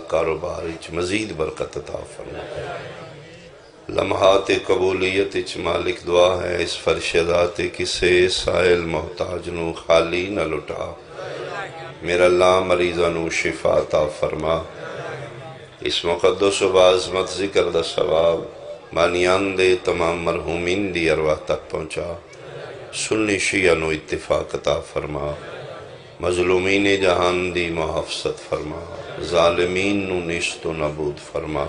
کاروبار مزید برکت عطا فرما۔ لمحات قبولیت مالک دعا ہے اس فرش ذات کسے سائل محتاج نو خالی نہ لٹا۔ میرا اللہ مریضہ نو شفا عطا فرما۔ اس مقدس و بعظمت ذکر دا ثواب بانیان دے تمام مرحومین دی ارواح تک پہنچا۔ سنی شیعہ نو اتفاق عطا فرما۔ مظلومین جہان دی محافظت فرما۔ ظالمین نو نیست و نابود فرما۔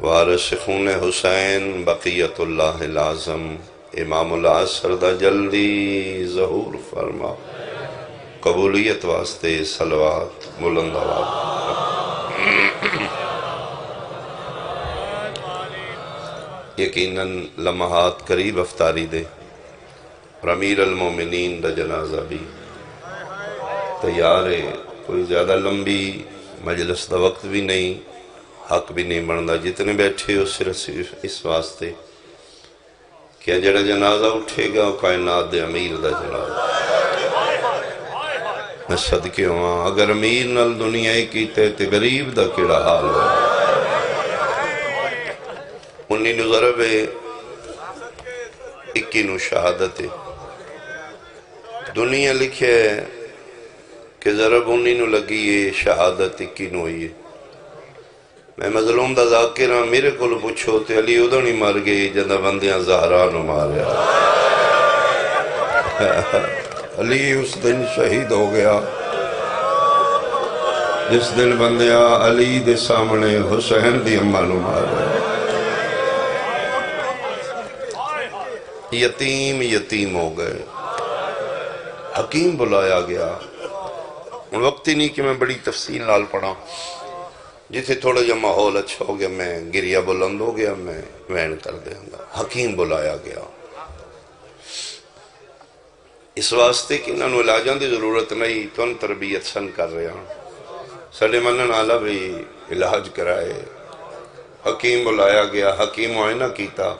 وارث خون حسین بقیت اللہ العظم امام العصر دا جلدی ظہور فرما۔ قبولیت واسطے صلوات بلند آواز۔ یقیناً لمحات قریب افطاری دے اور امیر المومنین دا جنازہ بھی تیار ہے۔ کوئی زیادہ لمبی مجلس دا وقت بھی نہیں، حق بھی نہیں بندا جتنے بیٹھے ہو صرف اس واسطے کہ جڑا جنازہ اٹھے گا کائنات دے امیر دا جنازہ۔ میں صدقے ہوں اگر امیر نال دنیا ہی کیتے تے غریب دا کیڑا حال ہو۔ انہی نو ضرب 21 نو شہادت ہے۔ دنیا لکھے کہ ضرب انہی نو لگی ہے شہادت 21 نو ہوئی ہے۔ میں مظلوم دا ذاکر ہاں، میرے کول پوچھو تے علی ادھو نہیں مر گئی جدہ بندیاں زہرا نو ماریا۔ علی اس دن شہید ہو گیا جس دن بندیاں علی دے سامنے حسین دی اماں نو ماریا۔ یتیم ہو گئے، حکیم بلایا گیا۔ وقت ہی نہیں کہ میں بڑی تفصیل نال پڑھا، جتھے تھوڑا جا ماحول اچھا ہو گیا میں گریہ بلند ہو گیا، میں وین کر دیا گا۔ حکیم بلایا گیا اس واسطے کہ انہوں علاجاں دی ضرورت نہیں، تو ان تربیت سن کر رہے ہیں سڑے منن آلہ بھی علاج کرائے۔ حکیم بلایا گیا، حکیم معائنہ کیتا۔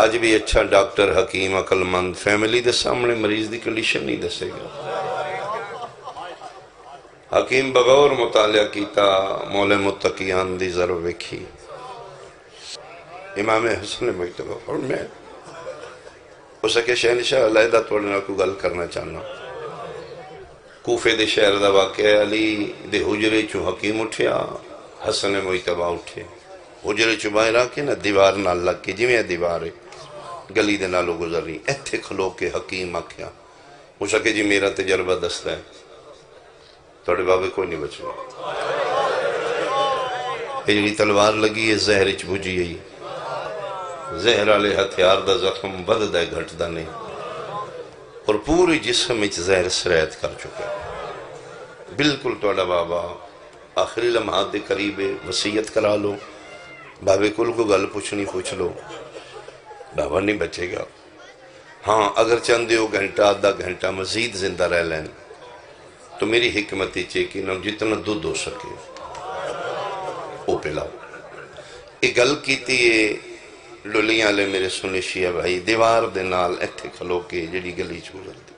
آج بھی اچھا ڈاکٹر حکیم عقل مند فیملی دے سامنے مریض دی کنڈیشن نہیں دسے گا۔ حکیم بغور مطالعہ کیتا، مولا متقیان دی ضرور وکھی۔ امام حسن مجتبہ فرمائے ہو سکے شہنشاہ علیحدہ توڑنا کو گل کرنا چاہنا۔ کوفے دے شہر دا واقعہ علی دے حجرے چو حکیم اٹھیا، حسن مجتبہ اٹھے۔ حجرے چو باہر آکے نا دیوار نال لگ کے جی میں دیوار ہے گلی دے نالو گزر رہی، ایتھے کھلو کے حکیم آکھیا ہو سکے جی میرا تجربہ دستا ہے توڑے بابے کوئی نہیں بچنا۔ یہ جڑی تلوار لگی ہے زہر اچ بھجی ہے، زہر والے ہتھیار دا زخم بد دا گھٹ دا نہیں، اور پوری جسم اچ زہر سرایت کر چکا۔ بالکل توڑا بابا آخری لمحات دے قریب وصیت کرا لو، بابے کل کو گل پوچھنی پوچھ لو، بابا نہیں بچے گا۔ ہاں اگر چندے ہو گھنٹہ آدھا گھنٹہ مزید زندہ رہ لین تو میری حکمت چے کہ نہ جتنا دودھ ہو سکے وہ پلاؤ۔ ایک گل کیتی ہے لولیاں لے میرے سنے شیعہ بھائی دیوار دے نال ایتھے کھلو کے جڑی گلی چھوڑل دی۔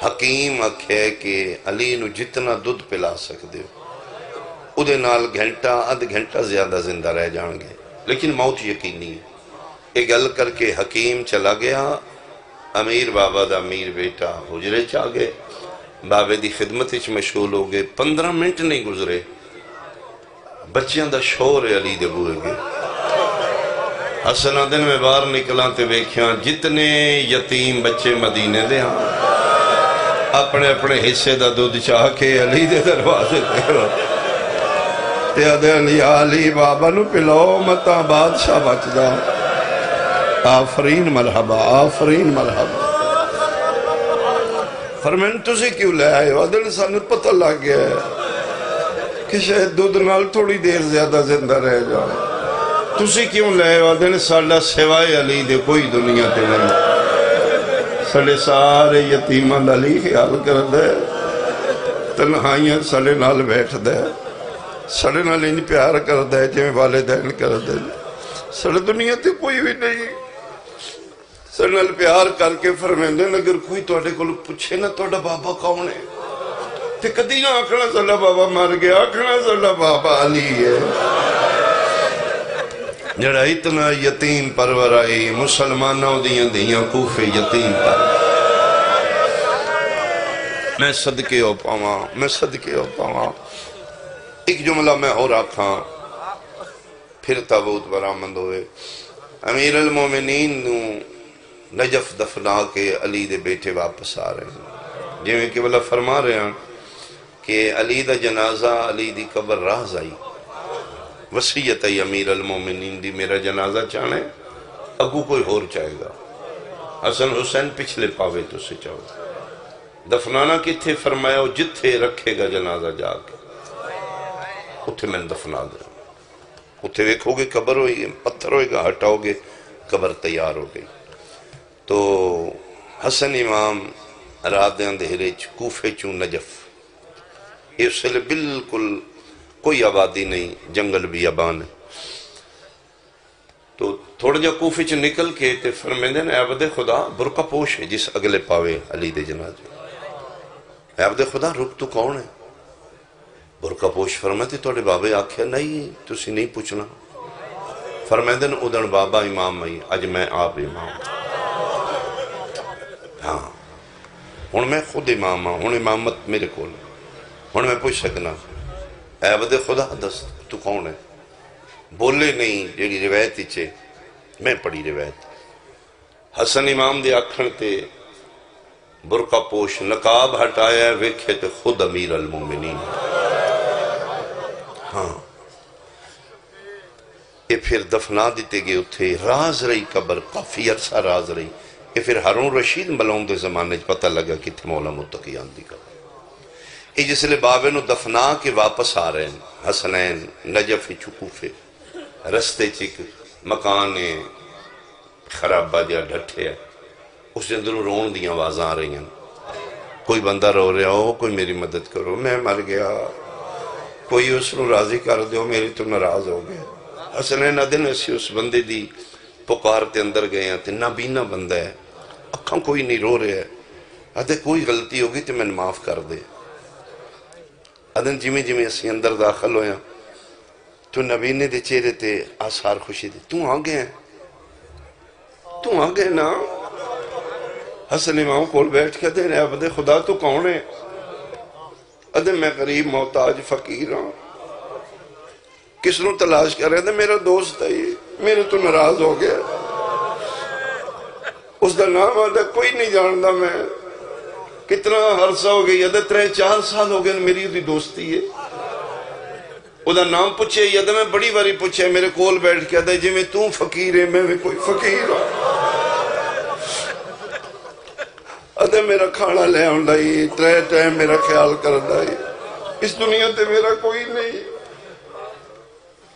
حکیم آکھے کہ علی نو جتنا دودھ پلا سکتے ہو ادھے نال گھنٹہ آدھ گھنٹہ زیادہ زندہ رہ جائیں گے، لیکن موت یقینی ہے۔ ایک گل کر کے حکیم چلا گیا، امیر بابا دا امیر بیٹا حجرے چاہ گئے، بابے دی خدمت اچ مشغول ہو گئے۔ 15 منٹ نہیں گزرے بچیاں دا شور علی دے بوئے گئے۔ حسنہ دن میں باہر نکلاں تے بیکھیاں جتنے یتیم بچے مدینے دے ہاں اپنے اپنے حصے دا دودھ چاہ کے علی دے دروازے تیرا تے ادھے علی بابا نو پلاؤ متا بادشاہ بچ جا۔ آفرین مرحبا، آفرین مرحبا۔ فرمین تُسی کیوں لے آئے ہو؟ دل سانو پتہ لگ گیا ہے کہ شاید دودھ نال تھوڑی دیر زیادہ زندہ رہ جائے۔ تُسی کیوں لے آئے ہو؟ دل ساڑھا سوائے علی دے کوئی دنیا تے نہیں۔ ساڑھے سارے یتیمان علی خیال کر دے، تنہائیاں ساڑھے نال بیٹھ دے، ساڑھے نال ان پیار کر دے جمیں والدین کر دے۔ ساڑھے دنیا تے کوئی بھی نہیں، ساڑھے نال پیار کر کے فرمیندے اگر کوئی توڑے کو پوچھے نا توڑا بابا کون ہے تے کدی نہ آکھنا ساڈا بابا مر گیا، آکھنا ساڈا بابا علی ہے جڑا اتنا یتیم پرور آئی مسلمانوں دیاں دیاں کوفے یتیم پر میں صدقے ہو پاواں، میں صدقے ہو پاواں۔ ایک جملہ میں اور آکھاں پھر تابوت برآمد ہوئے۔ امیر المومنین نو نجف دفنا کے علی دے بیٹے واپس آ رہے ہیں، جویں کہ بلا فرما رہے ہیں کہ علی دا جنازہ علی دی قبر راز آئی، وصیت ہے امیر المومنین دی میرا جنازہ چاہنے اگو کوئی اور چاہے گا، حسن حسین پچھلے پاوے تو سے چاہو، دفنانا کتھے فرمایا ہو جتھے رکھے گا جنازہ جا کے اتھے میں دفنا دے، اتھے دیکھو گے قبر ہوئی پتھر ہوئے گا ہٹاؤ گے قبر تیار ہو گئی۔ تو حسن امام رات دے اندھیرے کوفے چوں نجف، اس سے بالکل کوئی آبادی نہیں، جنگل بھی آبان ہے۔ تو تھوڑا جا کوفے چ نکل کے تے فرمیندے نے عبد خدا برقع پوش ہے جس اگلے پاوے علی دے جنازے، عبد خدا رک تو کون ہے؟ برقع پوش فرماتے توڑے بابے آکھیا نہیں تسی نہیں پوچھنا، فرمیندے نے ادھن بابا امام آئی اج میں آپ امام ہاں ہن میں خود امام ہاں، ہن امامت میرے کول ہن میں پوچھ سکنا اے عبد خدا دس تو کون ہے؟ بولے نہیں، جیڑی روایت چے میں پڑھی روایت حسن امام دے آکھن تے برقع پوش نقاب ہٹایا ویکھے تے خود امیر المومنین، ہاں یہ پھر دفنا دیتے گئے اتھے، راز رہی قبر کافی عرصہ راز رہی۔ یہ پھر ہارون رشید ملعون دے زمانے پتہ لگا کہ تھے مولا متقیان دی قبر۔ یہ جس لئے بابے نو دفنا کے واپس آ رہے ہیں حسنین نجف چکوفے، رستے چک مکان خرابہ دیا ڈھٹے ہے، اس کے اندروں رون دیاں آوازاں آ رہی ہیں، کوئی بندہ رو رہا ہو کوئی میری مدد کرو میں مر گیا، کوئی اس نو راضی کر دیو میری تو ناراض ہو گئے۔ حسنین ادن اسی اس بندے دی پکار تے اندر گئے ہیں تے نابینا بندہ ہے، اکھاں کوئی نہیں رو رہے ہے، ادھے کوئی غلطی ہوگی تے میں معاف کر دے۔ ادن جمیں جمیں اسی اندر داخل ہویا تو نبینے دے چہرے تے آثار خوشی دے، تو آ گئے ہیں تو آ گئے نا؟ حسن امام کول بیٹھ کے دے رہے عبد خدا تو کون ہے؟ ادھے میں غریب محتاج فقیر ہوں، کس نو تلاش کر رہے تھے؟ میرا دوست ہے یہ، میرے تو ناراض ہو گیا، اس دا نام آدھا کوئی نہیں جاندا میں، کتنا عرصہ ہو گئی ادھے 3-4 سال ہو گئے میری دی دوستی ہے، او دا نام پوچھے ادھے میں بڑی باری پوچھے میرے کول بیٹھ کے ادھے جی میں تو فقیر ہے میں بھی کوئی فقیر ہوں، ادھے میرا کھانا لے آندا ہی 3 ٹائم میرا خیال کردا ہی، اس دنیا تے میرا کوئی نہیں،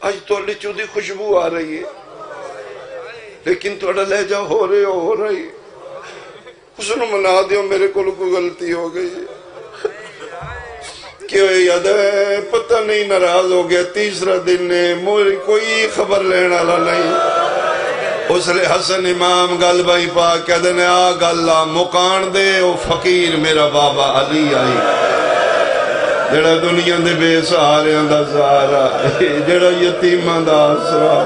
آج توڑی چودی خوشبو آ رہی ہے لیکن توڑا لہجہ ہو رہی اس نے منا دیو میرے کو کوئی غلطی ہو گئی کیوں یاد ہے پتہ نہیں ناراض ہو گیا، تیسرا دن ہے موری کوئی خبر لینا لا نہیں، اس لئے حسن امام گل بائی پاک کہہ دینے آ گلہ مکان دے او فقیر میرا بابا علی آئی جڑا دنیا دے بے سہارے اندہ سہارا جڑا یتیمہ دا آسرا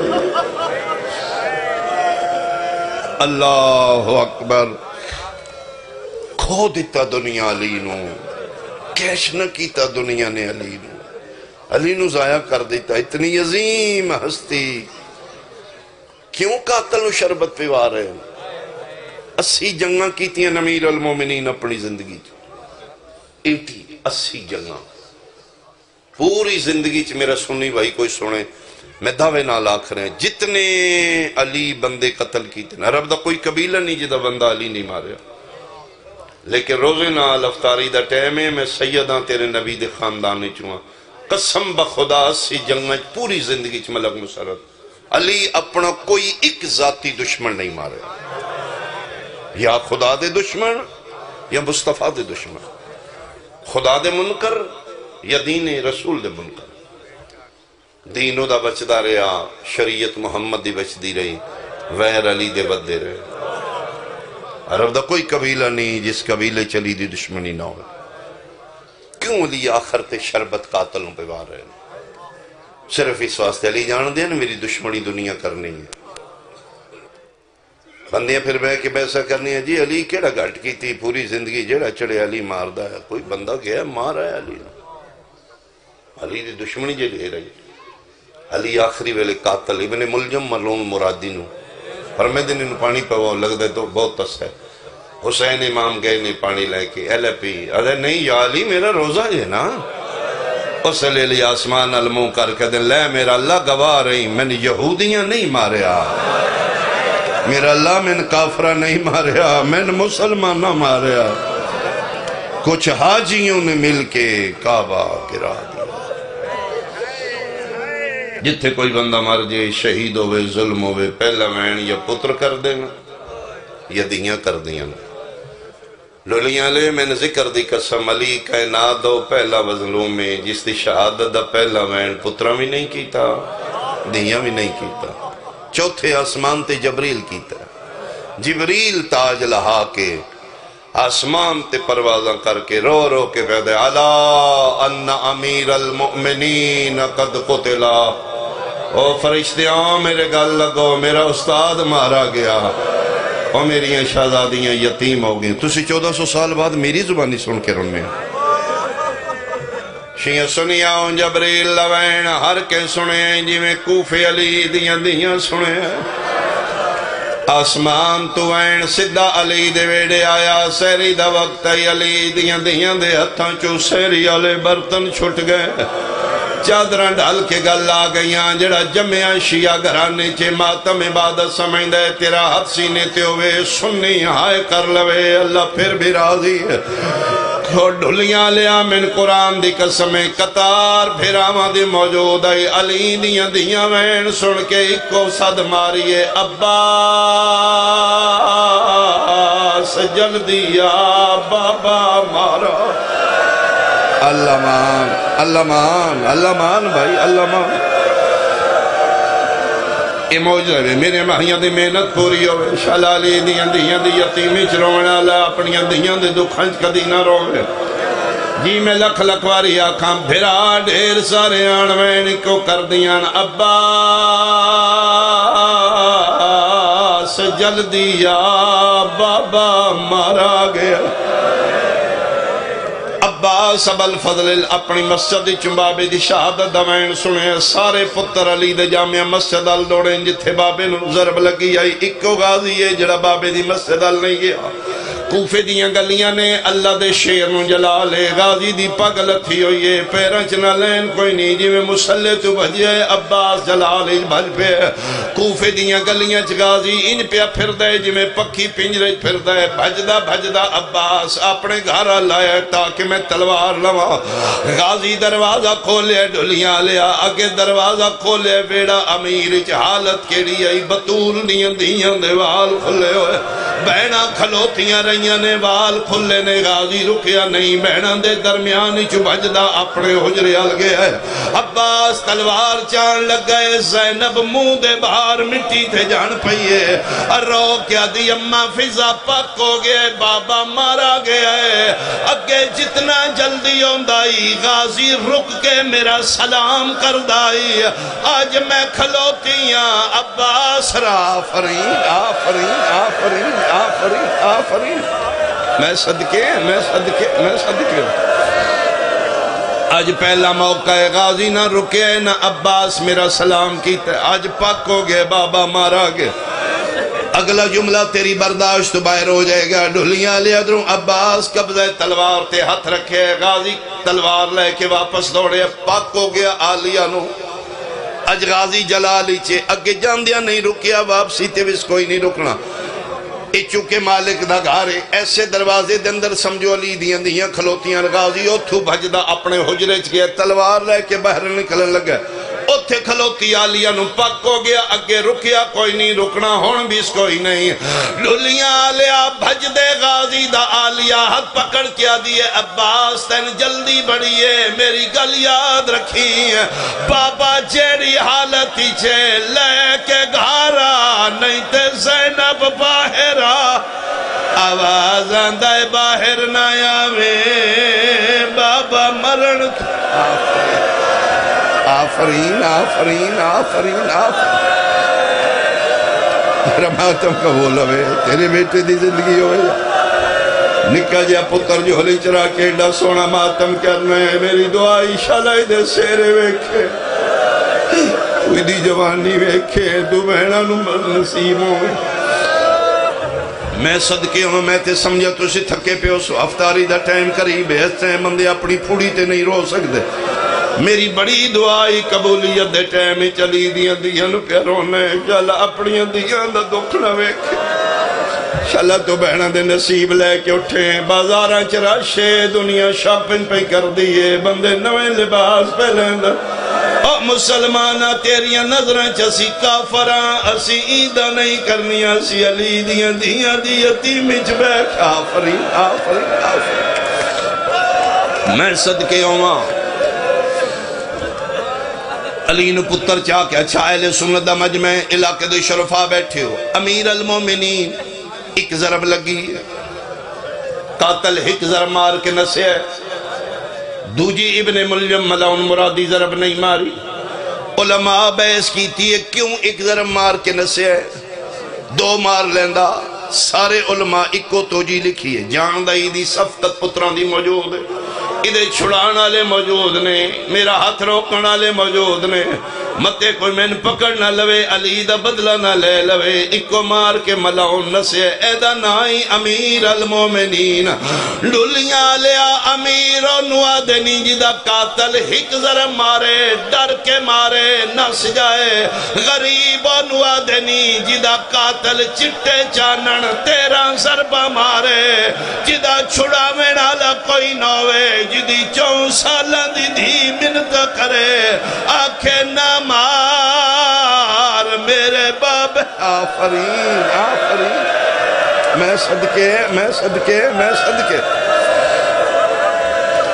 اللہ اکبر، کھو دیتا دنیا علی نو، کیش نہ کیتا دنیا نے علی نو ضائع کر دیتا، اتنی عظیم ہستی کیوں قاتل و شربت پہ وار ہے؟ 80 جنگاں کیتی ہیں امیر المومنین اپنی زندگی 80 جنگاں پوری زندگی چ میرا سنی بھائی کوئی سنے میں دعوے نال آکھ رہے ہیں جتنے علی بندے قتل کیتے ہیں عرب دا کوئی قبیلہ نہیں جدا بندہ علی نہیں ماریا، لیکن روزے نال افطاری دا ٹائم ہے میں سیداں تیرے نبی دے خاندان چواں قسم بخدا 80 جنگاں پوری زندگی چ ملک مسرت علی اپنا کوئی ایک ذاتی دشمن نہیں ماریا، یا خدا دے دشمن یا مصطفیٰ دے دشمن، خدا دے منکر یا دین رسول دے منکر، دینوں دا بچدا رہا شریعت محمد دی بچدی رہی غیر علی دے بدے رہے، عرب دا کوئی قبیلہ نہیں جس قبیلے چلی دی دشمنی نہ ہو، کیوں علی آخر تے شربت قاتلوں پہ وار رہے ہیں؟ صرف اس واسطے علی جان دیا نا میری دشمنی دنیا کرنی ہے. بندیاں پھر بہ کے بیسا کرنی ہے جی علی کیڑا گھٹ کی تھی پوری زندگی جیڑا چڑے علی ماردہ ہے. کوئی بندہ گیا مارا ہے علی دی دشمنی جے لے رہی. علی آخری ویلے قاتل ابن ملجم ملعون مرادی نو فرمیدے نے پانی پہ لگ دے تو بہت تس ہے. حسین امام گئے نے پانی لے کے ایلے پی ارے نہیں یا علی میرا روزہ ہے نا. اس لے لیا آسمان علموں کر کے دن لے میرا اللہ گواہ رہی میں نے یہودیاں نہیں ماریا, میرا اللہ میں نے کافرہ نہیں ماریا, میں نے مسلمان نہ ماریا. کچھ حاجیوں نے مل کے کعبہ گرا دیا. جتھے کوئی بندہ مر جائے شہید ہوئے ظلم ہوئے پہلا وین یا پتر کر دینا یا دیاں کر دیاں. لولیاں لے میں نے ذکر دی قسم علی کائنات دو پہلا مظلوم میں جس دی شہادت دا پہلا وین پترہ بھی نہیں کیتا دیاں بھی نہیں کیتا. چوتھے آسمان تے جبریل کیتا. جبریل تاج لہا کے آسمان تے پروازاں کر کے رو رو کے پیدے علا ان امیر المؤمنین قد قتلا. او فرشتیاں میرے گل لگو میرا استاد مارا گیا اور میری شہزادیاں یتیم ہو گئیں. تسی 1400 سال بعد میری زبانی سن کے رونے شیعہ سنیا ہوں جبریل لوین ہر کے سنے جی میں کوفے علی دیاں سنے. آسمان تو وین صدہ علی دے ویڑے آیا سیری دا وقت علی دیاں دے ہتھاں چو سیری والے برتن چھٹ گئے. چادران ڈال کے گل آ گئیاں جڑا جمعہ شیعہ گھرانے چے ماتم عبادت سمجھ دے تیرا ہاتھ سینے تے ہوئے سنی ہائے کر لوے اللہ پھر بھی راضی ہے. ڈھلیاں لیا من قرآن دی قسمیں قطار پھر آمد موجود ہے علی دیاں وین سن کے اکو صد ماریے عباس جلدی یا بابا مارا. اللہ مان اللہ مان اللہ مان بھائی اللہ مان. اے موجود ہے میرے ماہیاں دی محنت پوری ہوئے شلالی دیاں دی یتیمی چرونا اللہ اپنیاں دیاں دے دکھنچ کدی نہ روے. جی میں لکھ لکھواری آکھاں بھرا ڈھیر سارے آنوین کو کر دیاں عباس جلدی یا بابا مارا گیا. عباس ابو الفضل اپنی مسجد چنبابے دی شہادت دوین سنے سارے پتر علی دے جامعہ مسجد ال دوڑیں جتھے بابے نو ضرب لگی آئی. اکو غازی ہے جڑا بابے دی مسجد ال نہیں گیا. کوفے دیاں گلیاں نے اللہ دے شیر نو جلالے غازی دی پگ لتھی ہوئی ہے پیرنچ نہ لین کوئی نہیں جی میں مسلح تو بھجے عباس جلالے بھج پہ. کوفے دیاں گلیاں چ غازی ان پہ پھر دے جی میں پکی پنجرے پھر دے بھجدہ عباس اپنے گھر لائے تاکہ میں تلوار لوا. غازی دروازہ کھولے ڈھلیاں لیا اگے دروازہ کھولے بیڑا امیر چ حالت کیڑی آئی بطول دیاں دے وال کھلے ہوئے بہنا کھلوتیاں رہیاں نے وال کھلے نے. غازی رکیا نہیں بہنا دے درمیانی چ بھجدہ اپنے حجرے ال گیا ہے. عباس تلوار چان لگ گئے زینب منہ دے باہر مٹی تھے جان پئیے رو کیا دی اماں فضا پک ہو گئے بابا مارا گیا ہے. اگے جتنا جلدی ہوندائی غازی رک کے میرا سلام کر دائی. آج میں کھلوتیاں عباس را آفرین آفرین آفرین آفرین آفرین. میں صدقے آج پہلا موقع ہے غازی نہ رکے نہ عباس میرا سلام کیتا ہے. آج پک ہو گئے بابا مارا گئے. اگلا جملہ تیری برداشت باہر ہو جائے گا. ڈھلیاں لے ادھروں عباس قبضہ تلوار تے ہاتھ رکھے غازی تلوار لے کے واپس دوڑے پک ہو گیا آلیہ نو. اج غازی جلالی چھے اگے جاندیاں نہیں رکیا واپسی تے بس کوئی نہیں رکنا. اے چونکہ مالک دا گھارے ایسے دروازے دے اندر سمجھو علی دیاں کھلوتیاں غازی اتھو بھجدہ اپنے حجرے چ گیا تلوار لے کے باہر نکلن لگا. اتھے کھلوتی آلیہ نو پک ہو گیا اگے رکیا کوئی نہیں رکنا ہون بھی اس کوئی نہیں. لولیاں آلیہ بھج دے غازی دا آلیہ ہاتھ پکڑ کیا دیئے عباس تین جلدی بڑھئے میری گل یاد رکھی بابا جیری حالتی چھے لے کے گھارا نہیں تے زینب باہرہ آواز آندائے باہر نہ آوے بابا آفرین آفرین آفرین آفرین میرا ماتم قبول ہوئے تیرے بیٹے دی زندگی ہوئے نکا جا پتر جو ہلی چرا کے ڈا سونا ماتم کرنا ہے میری دعائی شالائی دے سیرے ویکھے کوئی دی جوانی ویکھے تو بہنہ نصیب ہوئے میں صدقے ہوں میں تے سمجھا تو اسی تھکے پہ ہو افطاری دا ٹائم قریب ہے اس ٹائم بندے اپنی پھوڑی تے نہیں رو سکتے میری بڑی دعائی قبولیت دے ٹائم چلی دیاں نو پیارونے چلا اپنی دیاں دا دکھ نہ ویکھے شالا تو بہنہ دے نصیب لے کے اٹھیں بازاراں چراشے دنیا شاپنگ پہ کر دیئے بندے نویں لباس پہ لیندہ مسلمانہ تیریاں نظریں چسی کافراں اسی عیدہ نہیں کرنی اسی علی دیاں یتیمچ بیٹھ آفرین آفرین آفرین میں صدقے ہوں علی نو پتر چاہ کے اچھا اہل سنت دا مجمع علاقے دو شرفا بیٹھے ہو امیر المومنین ایک ضرب لگی قاتل ایک ضرب مار کے نسے ہے دوجی ابن ملجم ملعون مرادی ضرب نہیں ماری علماء بحث کی تھی کیوں ایک ضرب مار کے نسے ہے دو مار لیندہ سارے علماء ایکو توجی لکھی ہے جان دا ایدی صفتت پتران دی موجود ہے ادھے چھڑان آلے موجود نے میرا ہاتھ روکن آلے موجود نے متے کوئی میں پکڑ نہ لوے علی دا بدلہ نہ لے لوے ایکو مار کے ملعون نسے ایدہ نائی امیر المومنین ڈولیاں لیا امیر و نوادنی جدہ قاتل ہک ضرب مارے ڈر کے مارے نس جائے غریب و نوادنی جدہ قاتل چٹے چانن تیرہ ضربہ مارے جدہ چھڑا میں نالا کوئی نوے جدی 4 سالہ دی دھی منت کرے آنکھیں نہ مار میرے باب آفرین آفرین میں صدقے میں صدقے میں صدقے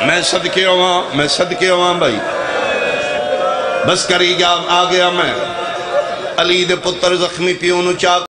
میں صدقے ہوا بھائی بس کری گیا آ گیا میں علی دے پتر زخمی پیونو چاہ